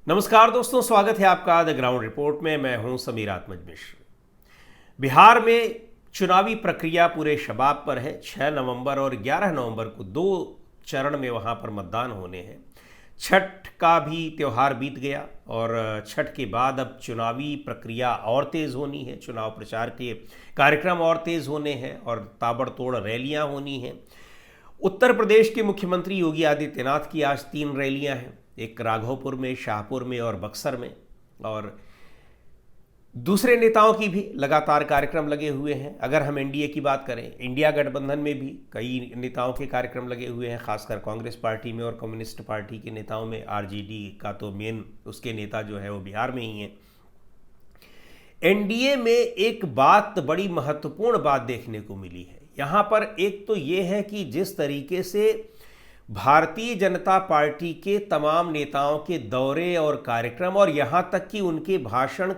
नमस्कार दोस्तों, स्वागत है आपका द ग्राउंड रिपोर्ट में। मैं हूं समीर आत्मज मिश्र। बिहार में चुनावी प्रक्रिया पूरे शबाब पर है। 6 नवंबर और 11 नवंबर को दो चरण में वहां पर मतदान होने हैं। छठ का भी त्यौहार बीत गया और छठ के बाद अब चुनावी प्रक्रिया और तेज़ होनी है। चुनाव प्रचार के कार्यक्रम और तेज़ होने हैं और ताबड़तोड़ रैलियां होनी हैं। उत्तर प्रदेश के मुख्यमंत्री योगी आदित्यनाथ की आज 3 रैलियां हैं, एक राघोपुर में, शाहपुर में और बक्सर में। और दूसरे नेताओं की भी लगातार कार्यक्रम लगे हुए हैं। अगर हम एनडीए की बात करें, इंडिया गठबंधन में भी कई नेताओं के कार्यक्रम लगे हुए हैं, खासकर कांग्रेस पार्टी में और कम्युनिस्ट पार्टी के नेताओं में। आरजेडी का तो मेन उसके नेता जो है वो बिहार में ही हैं। एनडीए में एक बात, बड़ी महत्वपूर्ण बात देखने को मिली है यहाँ पर। एक तो ये है कि जिस तरीके से भारतीय जनता पार्टी के तमाम नेताओं के दौरे और कार्यक्रम और यहाँ तक कि उनके भाषण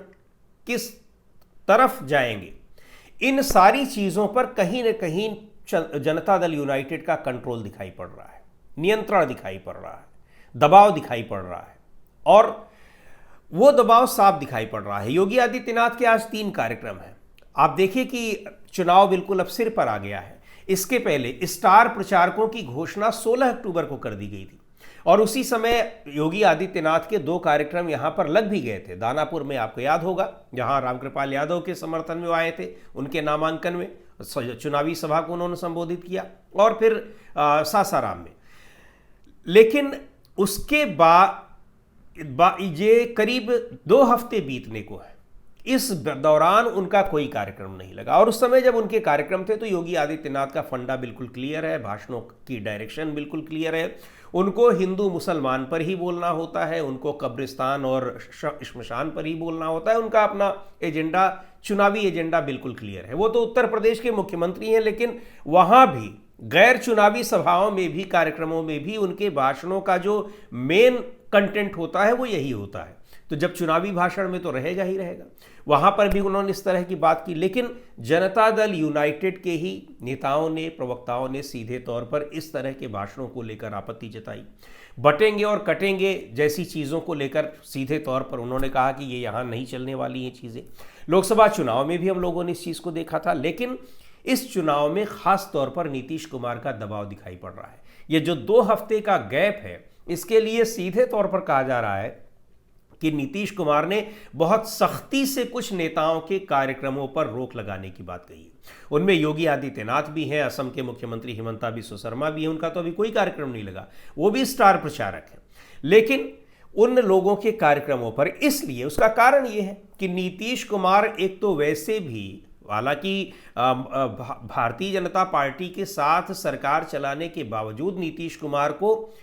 किस तरफ जाएंगे, इन सारी चीज़ों पर कहीं न कहीं जनता दल यूनाइटेड का कंट्रोल दिखाई पड़ रहा है, नियंत्रण दिखाई पड़ रहा है, दबाव दिखाई पड़ रहा है। और वो दबाव साफ दिखाई पड़ रहा है। योगी आदित्यनाथ के आज 3 कार्यक्रम हैं। आप देखिए कि चुनाव बिल्कुल अब सिर पर आ गया है। इसके पहले स्टार प्रचारकों की घोषणा 16 अक्टूबर को कर दी गई थी और उसी समय योगी आदित्यनाथ के 2 कार्यक्रम यहां पर लग भी गए थे। दानापुर में आपको याद होगा, जहां रामकृपाल यादव के समर्थन में आए थे, उनके नामांकन में चुनावी सभा को उन्होंने संबोधित किया, और फिर सासाराम में। लेकिन उसके बाद ये करीब 2 हफ्ते बीतने को है, इस दौरान उनका कोई कार्यक्रम नहीं लगा। और उस समय जब उनके कार्यक्रम थे तो योगी आदित्यनाथ का फंडा बिल्कुल क्लियर है, भाषणों की डायरेक्शन बिल्कुल क्लियर है। उनको हिंदू मुसलमान पर ही बोलना होता है, उनको कब्रिस्तान और श्मशान पर ही बोलना होता है। उनका अपना एजेंडा, चुनावी एजेंडा बिल्कुल क्लियर है। वो तो उत्तर प्रदेश के मुख्यमंत्री हैं, लेकिन वहाँ भी गैर चुनावी सभाओं में भी, कार्यक्रमों में भी उनके भाषणों का जो मेन कंटेंट होता है वो यही होता है। तो जब चुनावी भाषण में तो रहेगा ही रहेगा। वहां पर भी उन्होंने इस तरह की बात की, लेकिन जनता दल यूनाइटेड के ही नेताओं ने, प्रवक्ताओं ने सीधे तौर पर इस तरह के भाषणों को लेकर आपत्ति जताई। बटेंगे और कटेंगे जैसी चीज़ों को लेकर सीधे तौर पर उन्होंने कहा कि ये यहाँ नहीं चलने वाली हैं चीज़ें। लोकसभा चुनाव में भी हम लोगों ने इस चीज़ को देखा था, लेकिन इस चुनाव में खास तौर पर नीतीश कुमार का दबाव दिखाई पड़ रहा है। ये जो 2 हफ्ते का गैप है, इसके लिए सीधे तौर पर कहा जा रहा है कि नीतीश कुमार ने बहुत सख्ती से कुछ नेताओं के कार्यक्रमों पर रोक लगाने की बात कही है। उनमें योगी आदित्यनाथ भी हैं, असम के मुख्यमंत्री हिमंता बिस्वा शर्मा भी हैं, उनका तो अभी कोई कार्यक्रम नहीं लगा, वो भी स्टार प्रचारक हैं। लेकिन उन लोगों के कार्यक्रमों पर, इसलिए उसका कारण ये है कि नीतीश कुमार एक तो वैसे भी, हालांकि भारतीय जनता पार्टी के साथ सरकार चलाने के बावजूद नीतीश कुमार को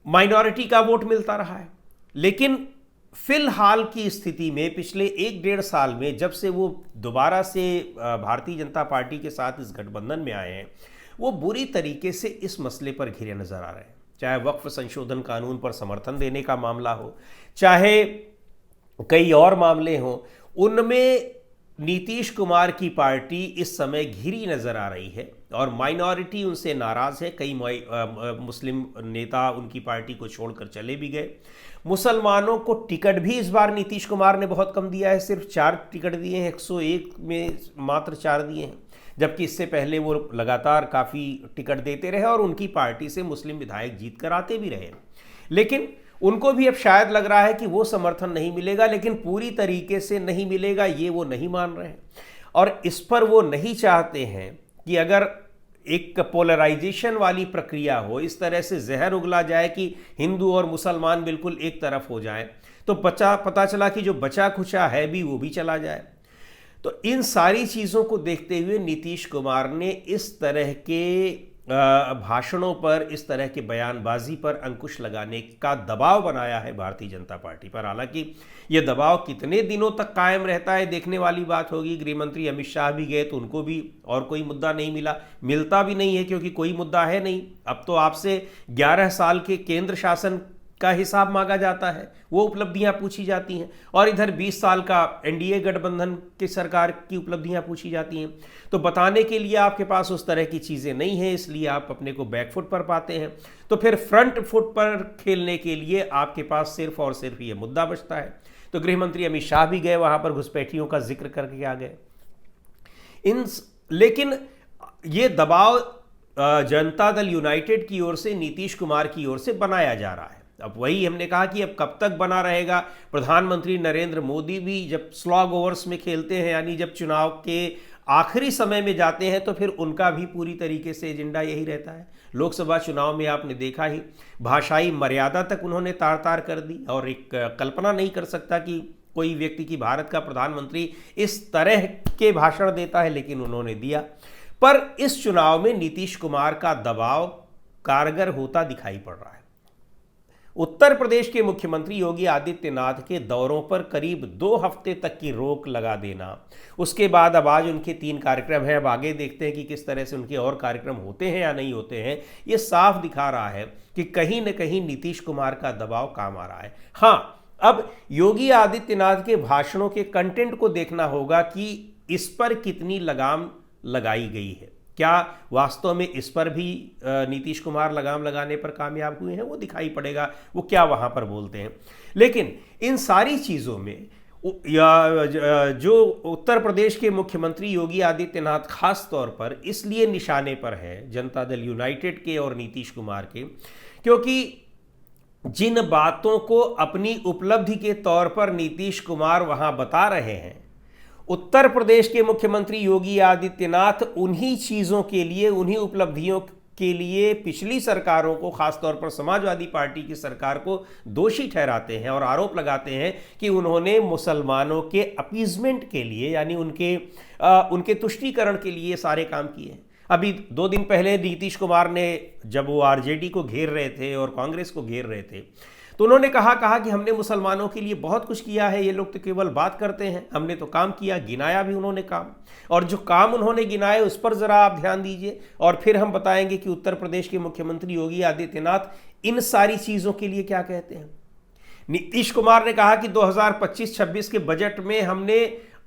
माइनॉरिटी का वोट मिलता रहा है, लेकिन फिलहाल की स्थिति में पिछले 1-1.5 साल में जब से वो दोबारा से भारतीय जनता पार्टी के साथ इस गठबंधन में आए हैं, वो बुरी तरीके से इस मसले पर घिरे नजर आ रहे हैं। चाहे वक्फ संशोधन कानून पर समर्थन देने का मामला हो, चाहे कई और मामले हों, उनमें नीतीश कुमार की पार्टी इस समय घिरी नजर आ रही है और माइनॉरिटी उनसे नाराज है। कई मुस्लिम नेता उनकी पार्टी को छोड़कर चले भी गए। मुसलमानों को टिकट भी इस बार नीतीश कुमार ने बहुत कम दिया है, सिर्फ 4 टिकट दिए हैं, 101 में मात्र 4 दिए हैं, जबकि इससे पहले वो लगातार काफ़ी टिकट देते रहे और उनकी पार्टी से मुस्लिम विधायक जीत कर आते भी रहे। लेकिन उनको भी अब शायद लग रहा है कि वो समर्थन नहीं मिलेगा, लेकिन पूरी तरीके से नहीं मिलेगा ये वो नहीं मान रहे हैं। और इस पर वो नहीं चाहते हैं कि अगर एक पोलराइजेशन वाली प्रक्रिया हो, इस तरह से जहर उगला जाए कि हिंदू और मुसलमान बिल्कुल एक तरफ हो जाए, तो पता चला कि जो बचा खुचा है भी वो भी चला जाए। तो इन सारी चीज़ों को देखते हुए नीतीश कुमार ने इस तरह के भाषणों पर, इस तरह के बयानबाजी पर अंकुश लगाने का दबाव बनाया है भारतीय जनता पार्टी पर। हालांकि ये दबाव कितने दिनों तक कायम रहता है देखने वाली बात होगी। गृहमंत्री अमित शाह भी गए तो उनको भी और कोई मुद्दा नहीं मिला, मिलता भी नहीं है क्योंकि कोई मुद्दा है नहीं। अब तो आपसे 11 साल के केंद्र शासन का हिसाब मांगा जाता है, वो उपलब्धियां पूछी जाती हैं, और इधर 20 साल का एनडीए गठबंधन की सरकार की उपलब्धियां पूछी जाती हैं। तो बताने के लिए आपके पास उस तरह की चीज़ें नहीं हैं, इसलिए आप अपने को बैक फुट पर पाते हैं। तो फिर फ्रंट फुट पर खेलने के लिए आपके पास सिर्फ और सिर्फ ये मुद्दा बचता है। तो गृह मंत्री अमित शाह भी गए वहां पर, घुसपैठियों का जिक्र करके आ गए। लेकिन ये दबाव जनता दल यूनाइटेड की ओर से, नीतीश कुमार की ओर से बनाया जा रहा है। अब वही हमने कहा कि अब कब तक बना रहेगा। प्रधानमंत्री नरेंद्र मोदी भी जब स्लॉग ओवर्स में खेलते हैं, यानी जब चुनाव के आखिरी समय में जाते हैं, तो फिर उनका भी पूरी तरीके से एजेंडा यही रहता है। लोकसभा चुनाव में आपने देखा ही, भाषाई मर्यादा तक उन्होंने तार तार कर दी, और एक कल्पना नहीं कर सकता कि कोई व्यक्ति की भारत का प्रधानमंत्री इस तरह के भाषण देता है, लेकिन उन्होंने दिया। पर इस चुनाव में नीतीश कुमार का दबाव कारगर होता दिखाई पड़ रहा है। उत्तर प्रदेश के मुख्यमंत्री योगी आदित्यनाथ के दौरों पर करीब 2 हफ्ते तक की रोक लगा देना, उसके बाद अब आज उनके 3 कार्यक्रम हैं, अब आगे देखते हैं कि किस तरह से उनके और कार्यक्रम होते हैं या नहीं होते हैं। ये साफ दिखा रहा है कि कहीं न कहीं नीतीश कुमार का दबाव काम आ रहा है। हाँ, अब योगी आदित्यनाथ के भाषणों के कंटेंट को देखना होगा कि इस पर कितनी लगाम लगाई गई है। क्या वास्तव में इस पर भी नीतीश कुमार लगाम लगाने पर कामयाब हुए हैं, वो दिखाई पड़ेगा, वो क्या वहाँ पर बोलते हैं। लेकिन इन सारी चीज़ों में जो उत्तर प्रदेश के मुख्यमंत्री योगी आदित्यनाथ खास तौर पर इसलिए निशाने पर है जनता दल यूनाइटेड के और नीतीश कुमार के, क्योंकि जिन बातों को अपनी उपलब्धि के तौर पर नीतीश कुमार वहाँ बता रहे हैं, उत्तर प्रदेश के मुख्यमंत्री योगी आदित्यनाथ उन्हीं चीज़ों के लिए, उन्हीं उपलब्धियों के लिए पिछली सरकारों को, खासतौर पर समाजवादी पार्टी की सरकार को दोषी ठहराते हैं और आरोप लगाते हैं कि उन्होंने मुसलमानों के अपीजमेंट के लिए, यानी उनके तुष्टीकरण के लिए सारे काम किए हैं। अभी 2 दिन पहले नीतीश कुमार ने, जब वो आरजेडी को घेर रहे थे और कांग्रेस को घेर रहे थे, तो उन्होंने कहा कि हमने मुसलमानों के लिए बहुत कुछ किया है, ये लोग तो केवल बात करते हैं, हमने तो काम किया, गिनाया भी उन्होंने काम, और जो काम उन्होंने गिनाए उस पर ज़रा आप ध्यान दीजिए, और फिर हम बताएंगे कि उत्तर प्रदेश के मुख्यमंत्री योगी आदित्यनाथ इन सारी चीज़ों के लिए क्या कहते हैं। नीतीश कुमार ने कहा कि 2025-26 के बजट में हमने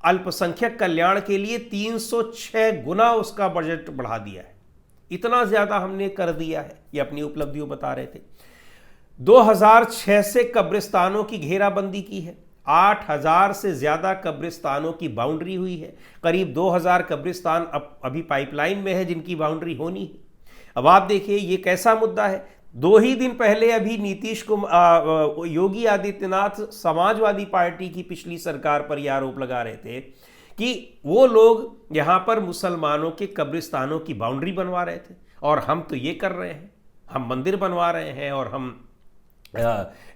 अल्पसंख्यक कल्याण के लिए 306 गुना उसका बजट बढ़ा दिया है, इतना ज़्यादा हमने कर दिया है, ये अपनी उपलब्धियों बता रहे थे। 2006 से कब्रिस्तानों की घेराबंदी की है, 8000 से ज़्यादा कब्रिस्तानों की बाउंड्री हुई है, करीब 2000 कब्रिस्तान अभी पाइपलाइन में है जिनकी बाउंड्री होनी है। अब आप देखिए ये कैसा मुद्दा है। 2 ही दिन पहले अभी योगी आदित्यनाथ समाजवादी पार्टी की पिछली सरकार पर यह आरोप लगा रहे थे कि वो लोग यहाँ पर मुसलमानों के कब्रिस्तानों की बाउंड्री बनवा रहे थे, और हम तो ये कर रहे हैं, हम मंदिर बनवा रहे हैं, और हम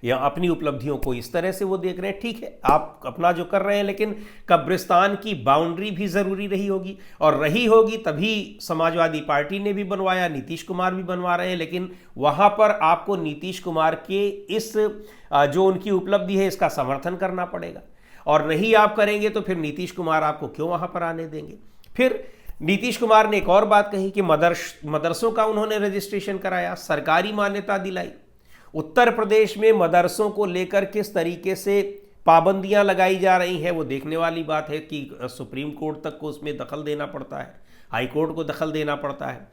या अपनी उपलब्धियों को इस तरह से वो देख रहे हैं। ठीक है, आप अपना जो कर रहे हैं, लेकिन कब्रिस्तान की बाउंड्री भी ज़रूरी रही होगी, और रही होगी तभी समाजवादी पार्टी ने भी बनवाया, नीतीश कुमार भी बनवा रहे हैं, लेकिन वहाँ पर आपको नीतीश कुमार के इस जो उनकी उपलब्धि है इसका समर्थन करना पड़ेगा, और नहीं आप करेंगे तो फिर नीतीश कुमार आपको क्यों वहाँ पर आने देंगे। फिर नीतीश कुमार ने एक और बात कही कि मदरसों का उन्होंने रजिस्ट्रेशन कराया, सरकारी मान्यता दिलाई। उत्तर प्रदेश में मदरसों को लेकर किस तरीके से पाबंदियां लगाई जा रही हैं, वो देखने वाली बात है कि सुप्रीम कोर्ट तक को उसमें दखल देना पड़ता है, हाई कोर्ट को दखल देना पड़ता है,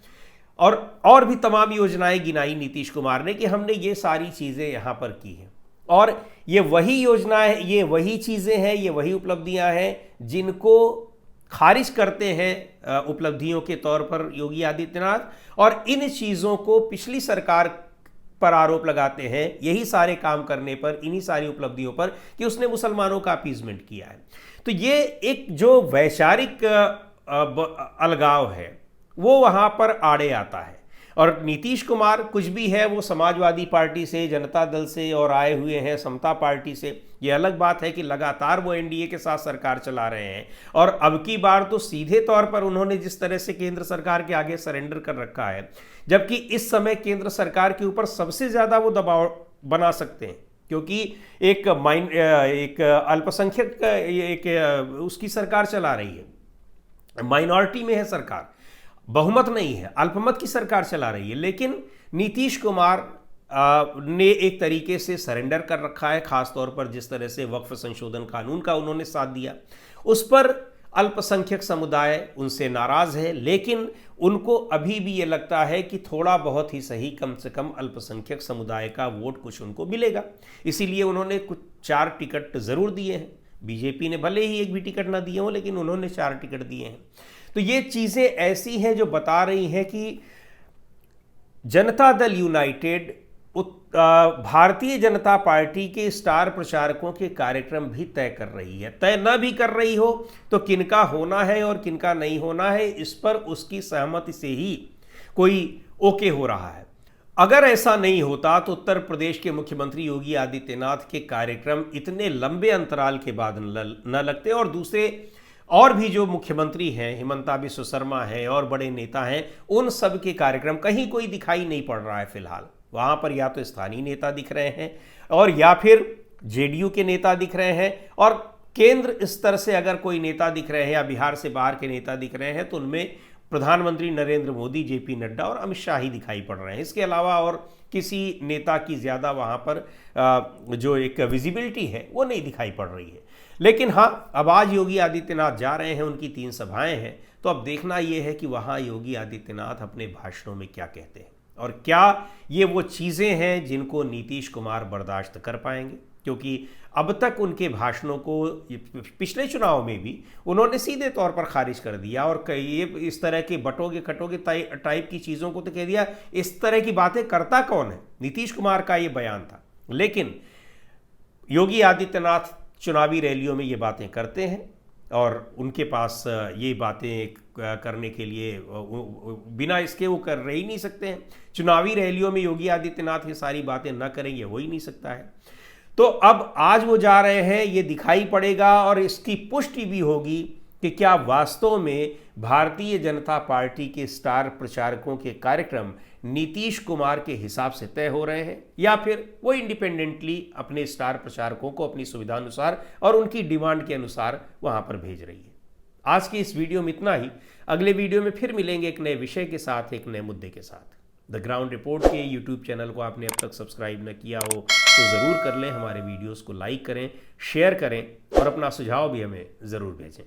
और भी तमाम योजनाएं गिनाई नीतीश कुमार ने कि हमने ये सारी चीज़ें यहाँ पर की हैं। और ये वही योजनाएं, ये वही चीज़ें हैं, ये वही उपलब्धियां हैं जिनको खारिज करते हैं उपलब्धियों के तौर पर योगी आदित्यनाथ, और इन चीज़ों को पिछली सरकार पर आरोप लगाते हैं, यही सारे काम करने पर, इन्हीं सारी उपलब्धियों पर, कि उसने मुसलमानों का अपीजमेंट किया है। तो ये एक जो वैचारिक अलगाव है वो वहाँ पर आड़े आता है। और नीतीश कुमार कुछ भी है, वो समाजवादी पार्टी से, जनता दल से, और आए हुए हैं समता पार्टी से। ये अलग बात है कि लगातार वो एनडीए के साथ सरकार चला रहे हैं, और अब की बार तो सीधे तौर पर उन्होंने जिस तरह से केंद्र सरकार के आगे सरेंडर कर रखा है, जबकि इस समय केंद्र सरकार के ऊपर सबसे ज़्यादा वो दबाव बना सकते हैं, क्योंकि एक अल्पसंख्यक उसकी सरकार चला रही है, माइनॉरिटी में है सरकार, बहुमत नहीं है, अल्पमत की सरकार चला रही है। लेकिन नीतीश कुमार ने एक तरीके से सरेंडर कर रखा है, खासतौर पर जिस तरह से वक्फ संशोधन कानून का उन्होंने साथ दिया, उस पर अल्पसंख्यक समुदाय उनसे नाराज है। लेकिन उनको अभी भी ये लगता है कि थोड़ा बहुत ही सही, कम से कम अल्पसंख्यक समुदाय का वोट कुछ उनको मिलेगा, इसीलिए उन्होंने कुछ 4 टिकट ज़रूर दिए हैं। बीजेपी ने भले ही एक भी टिकट ना दिए हो, लेकिन उन्होंने 4 टिकट दिए हैं। तो ये चीज़ें ऐसी हैं जो बता रही हैं कि जनता दल यूनाइटेड भारतीय जनता पार्टी के स्टार प्रचारकों के कार्यक्रम भी तय कर रही है। तय न भी कर रही हो तो किनका होना है और किनका नहीं होना है, इस पर उसकी सहमति से ही कोई ओके हो रहा है। अगर ऐसा नहीं होता तो उत्तर प्रदेश के मुख्यमंत्री योगी आदित्यनाथ के कार्यक्रम इतने लंबे अंतराल के बाद न लगते, और दूसरे और भी जो मुख्यमंत्री हैं, हिमंता बिस्वा शर्मा हैं और बड़े नेता हैं, उन सब के कार्यक्रम कहीं कोई दिखाई नहीं पड़ रहा है फिलहाल। वहाँ पर या तो स्थानीय नेता दिख रहे हैं और या फिर जेडीयू के नेता दिख रहे हैं, और केंद्र स्तर से अगर कोई नेता दिख रहे हैं या बिहार से बाहर के नेता दिख रहे हैं तो उनमें प्रधानमंत्री नरेंद्र मोदी, जेपी नड्डा और अमित शाह ही दिखाई पड़ रहे हैं। इसके अलावा और किसी नेता की ज़्यादा वहाँ पर जो एक विजिबिलिटी है वो नहीं दिखाई पड़ रही है। लेकिन हाँ, अब आज योगी आदित्यनाथ जा रहे हैं, उनकी 3 सभाएं हैं, तो अब देखना ये है कि वहाँ योगी आदित्यनाथ अपने भाषणों में क्या कहते हैं और क्या ये वो चीज़ें हैं जिनको नीतीश कुमार बर्दाश्त कर पाएंगे। क्योंकि अब तक उनके भाषणों को पिछले चुनाव में भी उन्होंने सीधे तौर पर खारिज कर दिया और कई इस तरह के बटोगे कटोगे टाइप की चीज़ों को तो कह दिया, इस तरह की बातें करता कौन है। नीतीश कुमार का ये बयान था। लेकिन योगी आदित्यनाथ चुनावी रैलियों में ये बातें करते हैं और उनके पास ये बातें करने के लिए बिना इसके वो कर रह ही नहीं सकते हैं। चुनावी रैलियों में योगी आदित्यनाथ ये सारी बातें न करेंगे, हो ही नहीं सकता है। तो अब आज वो जा रहे हैं, ये दिखाई पड़ेगा और इसकी पुष्टि भी होगी कि क्या वास्तव में भारतीय जनता पार्टी के स्टार प्रचारकों के कार्यक्रम नीतीश कुमार के हिसाब से तय हो रहे हैं या फिर वो इंडिपेंडेंटली अपने स्टार प्रचारकों को अपनी सुविधा अनुसार और उनकी डिमांड के अनुसार वहां पर भेज रही है। आज की इस वीडियो में इतना ही। अगले वीडियो में फिर मिलेंगे एक नए विषय के साथ, एक नए मुद्दे के साथ। द ग्राउंड रिपोर्ट के यूट्यूब चैनल को आपने अब तक सब्सक्राइब न किया हो तो ज़रूर कर लें। हमारे वीडियोस को लाइक करें, शेयर करें और अपना सुझाव भी हमें ज़रूर भेजें।